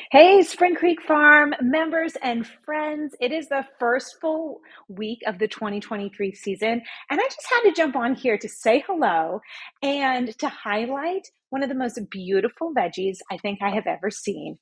Hey, Spring Creek Farm members and friends. It is the first full week of the 2023 season, and I just had to jump on here to say hello and to highlight one of the most beautiful veggies I think I have ever seen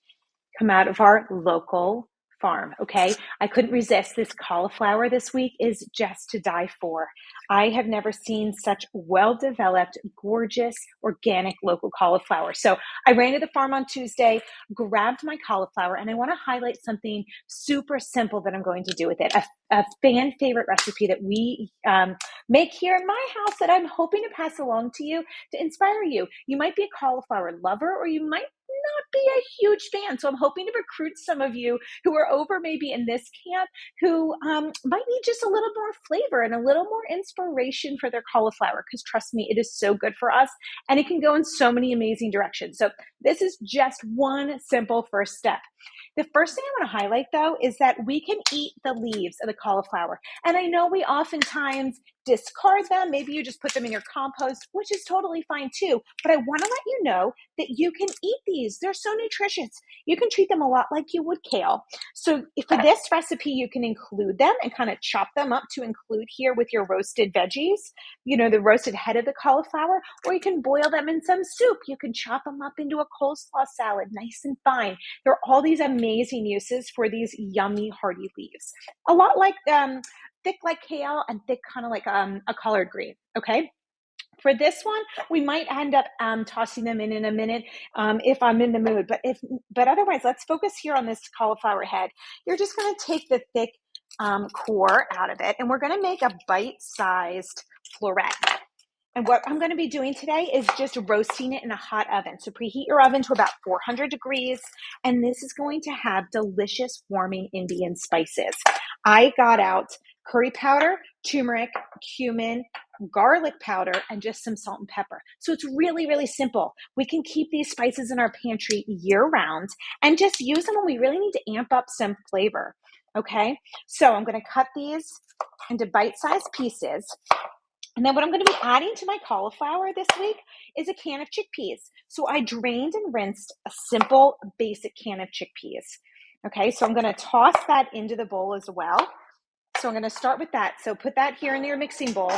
come out of our local farm. Okay. I couldn't resist. This cauliflower this week is just to die for. I have never seen such well developed, gorgeous, organic local cauliflower. So I ran to the farm on Tuesday, grabbed my cauliflower, and I want to highlight something super simple that I'm going to do with it. A fan favorite recipe that we make here in my house that I'm hoping to pass along to you to inspire you. You might be a cauliflower lover, or you might not be a huge fan. So I'm hoping to recruit some of you who are over maybe in this camp who might need just a little more flavor and a little more inspiration for their cauliflower. Because trust me, it is so good for us and it can go in so many amazing directions. So this is just one simple first step. The first thing I want to highlight though is that we can eat the leaves of the cauliflower. And I know we oftentimes discard them. Maybe you just put them in your compost, which is totally fine too. But I want to let you know that you can eat these. They're so nutritious. You can treat them a lot like you would kale. So for this recipe, you can include them and kind of chop them up to include here with your roasted veggies, the roasted head of the cauliflower, or you can boil them in some soup. You can chop them up into a coleslaw salad, nice and fine. There are all these amazing uses for these yummy, hearty leaves. A lot like thick like kale and thick kind of like a collard green, okay? For this one, we might end up tossing them in a minute if I'm in the mood. But otherwise, let's focus here on this cauliflower head. You're just going to take the thick core out of it, and we're going to make a bite-sized floret. And what I'm going to be doing today is just roasting it in a hot oven. So preheat your oven to about 400 degrees. And this is going to have delicious warming Indian spices. I got out curry powder, turmeric, cumin, garlic powder, and just some salt and pepper. So it's really, really simple. We can keep these spices in our pantry year round and just use them when we really need to amp up some flavor. Okay. So I'm going to cut these into bite-sized pieces. And then what I'm going to be adding to my cauliflower this week is a can of chickpeas. So I drained and rinsed a simple, basic can of chickpeas. Okay, so I'm going to toss that into the bowl as well. So I'm going to start with that. So put that here in your mixing bowl.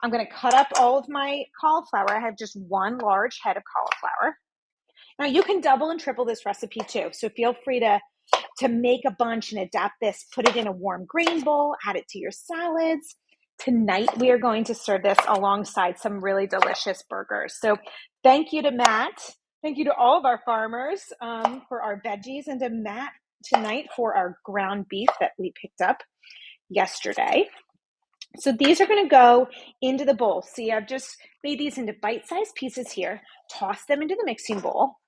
I'm going to cut up all of my cauliflower. I have just one large head of cauliflower. Now you can double and triple this recipe too. So feel free to make a bunch and adapt this. Put it in a warm grain bowl, add it to your salads. Tonight, we are going to serve this alongside some really delicious burgers. So thank you to Matt. Thank you to all of our farmers for our veggies, and to Matt tonight for our ground beef that we picked up yesterday. So these are going to go into the bowl. See, I've just made these into bite-sized pieces here, toss them into the mixing bowl.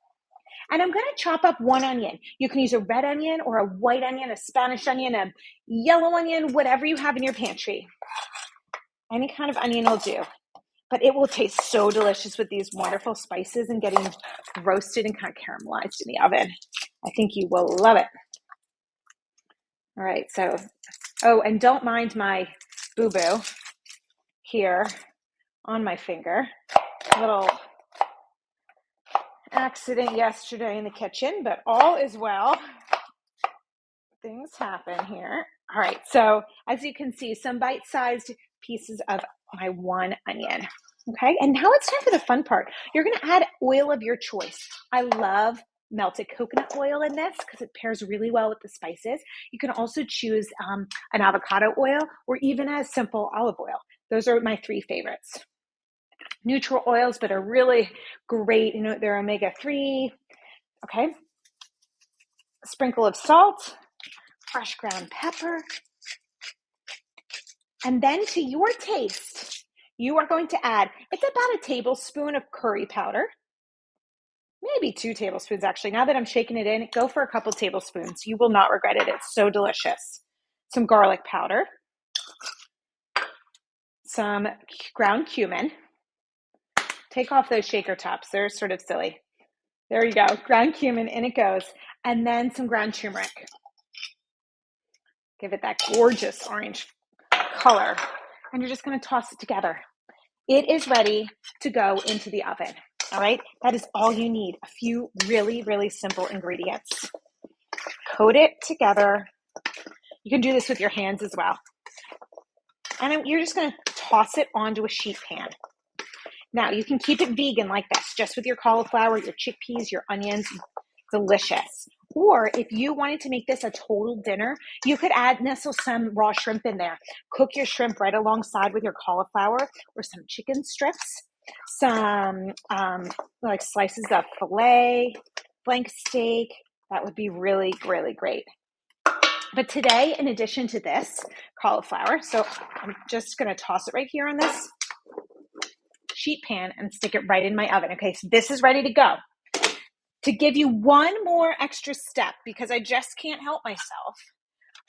And I'm going to chop up one onion. You can use a red onion or a white onion, a Spanish onion, a yellow onion, whatever you have in your pantry. Any kind of onion will do. But it will taste so delicious with these wonderful spices and getting roasted and kind of caramelized in the oven. I think you will love it. All right, so, and don't mind my boo-boo here on my finger. A little accident yesterday in the kitchen, but all is well. Things happen here. All right, so as you can see, some bite-sized pieces of my one onion. Okay, and now it's time for the fun part. You're going to add oil of your choice. I love melted coconut oil in this because it pairs really well with the spices. You can also choose an avocado oil or even a simple olive oil. Those are my three favorites. Neutral oils, but are really great. They're omega-3. Okay, a sprinkle of salt, fresh ground pepper, and then to your taste, you are going to add, it's about a tablespoon of curry powder, maybe 2 tablespoons actually. Now that I'm shaking it in, go for a couple tablespoons. You will not regret it. It's so delicious. Some garlic powder, some ground cumin. Take off those shaker tops. They're sort of silly. There you go. Ground cumin, in it goes. And then some ground turmeric. Give it that gorgeous orange color. And you're just going to toss it together. It is ready to go into the oven. All right. That is all you need. A few really, really simple ingredients. coat it together. You can do this with your hands as well. And you're just going to toss it onto a sheet pan. Now, you can keep it vegan like this, just with your cauliflower, your chickpeas, your onions. Delicious. Or if you wanted to make this a total dinner, you could nestle some raw shrimp in there. Cook your shrimp right alongside with your cauliflower, or some chicken strips, some like slices of filet, flank steak. That would be really, really great. But today, in addition to this cauliflower, so I'm just going to toss it right here on this sheet pan and stick it right in my oven. Okay, so this is ready to go. To give you one more extra step, because I just can't help myself,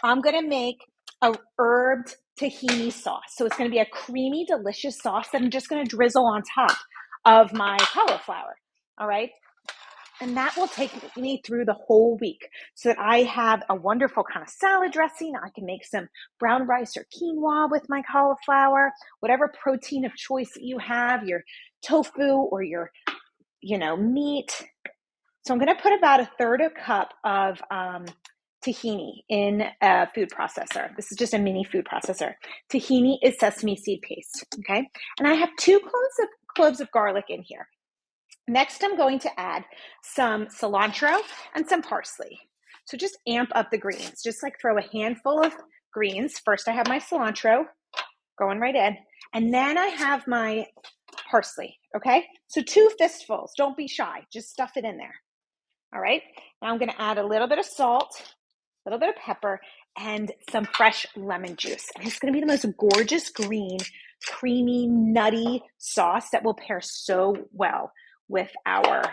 I'm going to make a herbed tahini sauce. So it's going to be a creamy, delicious sauce that I'm just going to drizzle on top of my cauliflower. All right. And that will take me through the whole week so that I have a wonderful kind of salad dressing. I can make some brown rice or quinoa with my cauliflower, whatever protein of choice that you have, your tofu or your, meat. So I'm going to put about a third a cup of tahini in a food processor. This is just a mini food processor. Tahini is sesame seed paste, okay? And I have 2 cloves of garlic in here. Next, I'm going to add some cilantro and some parsley. So just amp up the greens. Just like throw a handful of greens. First, I have my cilantro going right in. And then I have my parsley, okay? So 2 fistfuls. Don't be shy. Just stuff it in there. All right, now I'm going to add a little bit of salt, a little bit of pepper, and some fresh lemon juice. And it's going to be the most gorgeous green, creamy, nutty sauce that will pair so well with our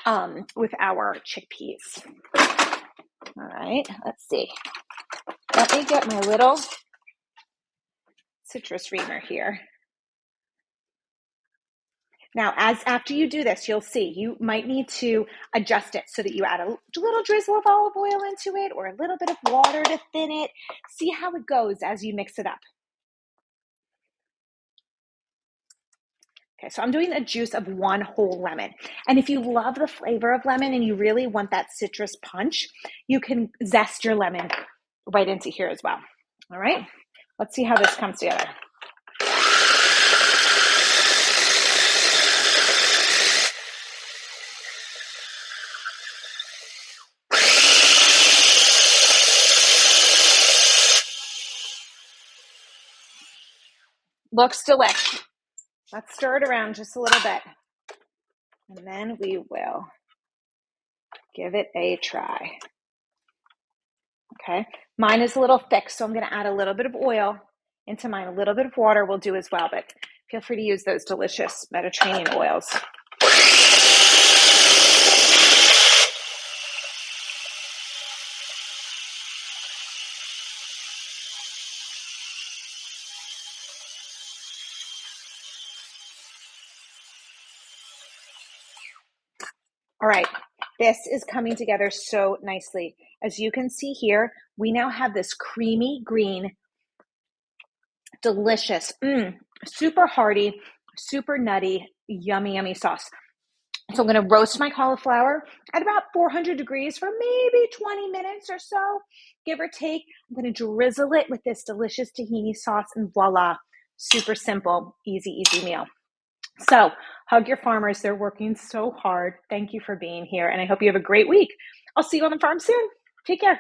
chickpeas. All right, let's see. Let me get my little citrus reamer here. Now, after you do this, you'll see you might need to adjust it so that you add a little drizzle of olive oil into it or a little bit of water to thin it. See how it goes as you mix it up. Okay, so I'm doing a juice of 1 whole lemon. And if you love the flavor of lemon and you really want that citrus punch, you can zest your lemon right into here as well. All right, let's see how this comes together. Looks delicious. Let's stir it around just a little bit. And then we will give it a try. Okay, mine is a little thick, so I'm going to add a little bit of oil into mine. A little bit of water will do as well, but feel free to use those delicious Mediterranean oils. All right, this is coming together so nicely. As you can see here, we now have this creamy green, delicious, super hearty, super nutty, yummy, yummy sauce. So I'm going to roast my cauliflower at about 400 degrees for maybe 20 minutes or so, give or take. I'm going to drizzle it with this delicious tahini sauce, and voila, super simple, easy meal. So hug your farmers. They're working so hard. Thank you for being here, and I hope you have a great week. I'll see you on the farm soon. Take care.